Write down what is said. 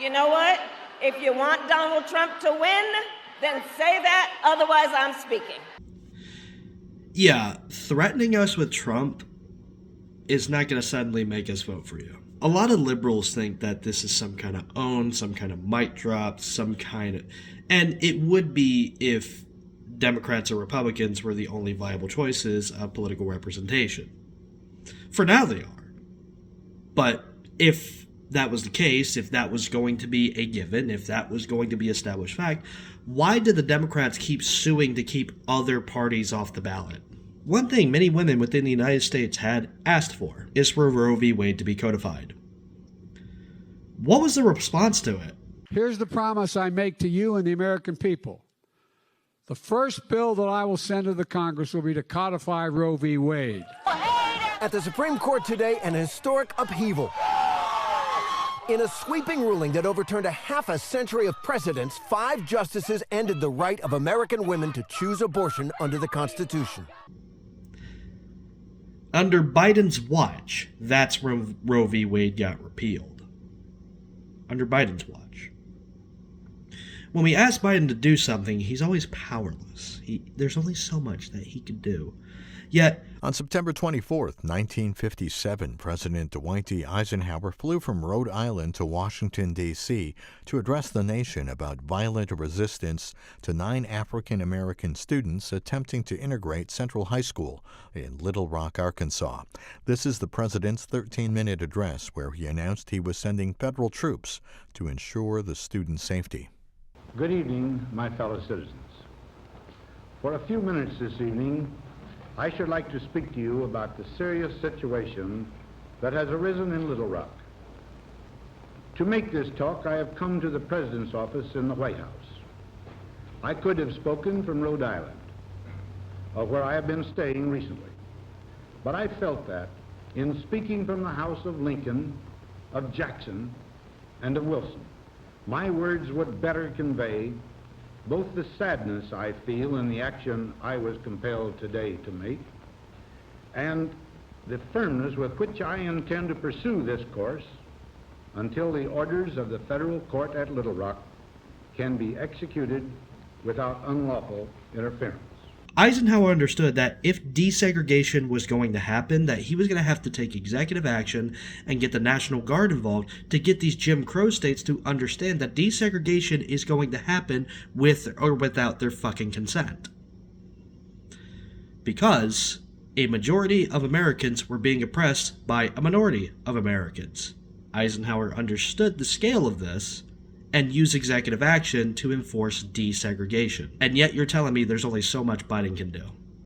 You know what? If you want Donald Trump to win, then say that, otherwise I'm speaking. Yeah, threatening us with Trump is not going to suddenly make us vote for you. A lot of liberals think that this is some kind of own, some kind of mic drop, some kind of... And it would be if Democrats or Republicans were the only viable choices of political representation. For now they are. But if that was the case, if that was going to be a given, if that was going to be established fact, why did the Democrats keep suing to keep other parties off the ballot? One thing many women within the United States had asked for is for Roe v. Wade to be codified. What was the response to it? Here's the promise I make to you and the American people. The first bill that I will send to the Congress will be to codify Roe v. Wade. At the Supreme Court today, an historic upheaval. In a sweeping ruling that overturned a half a century of precedents, 5 justices ended the right of American women to choose abortion under the Constitution. Under Biden's watch, that's when Roe v. Wade got repealed. Under Biden's watch. When we ask Biden to do something, he's always powerless. There's only so much that he can do. Yet, on September 24, 1957, President Dwight D. Eisenhower flew from Rhode Island to Washington, D.C. to address the nation about violent resistance to 9 African-American students attempting to integrate Central High School in Little Rock, Arkansas. This is the president's 13-minute address where he announced he was sending federal troops to ensure the students' safety. Good evening, my fellow citizens. For a few minutes this evening, I should like to speak to you about the serious situation that has arisen in Little Rock. To make this talk, I have come to the President's office in the White House. I could have spoken from Rhode Island, where I have been staying recently, but I felt that in speaking from the house of Lincoln, of Jackson, and of Wilson, my words would better convey both the sadness I feel in the action I was compelled today to make and the firmness with which I intend to pursue this course until the orders of the federal court at Little Rock can be executed without unlawful interference. Eisenhower understood that if desegregation was going to happen, that he was going to have to take executive action and get the National Guard involved to get these Jim Crow states to understand that desegregation is going to happen with or without their fucking consent. Because a majority of Americans were being oppressed by a minority of Americans. Eisenhower understood the scale of this and use executive action to enforce desegregation. And yet you're telling me there's only so much Biden can do.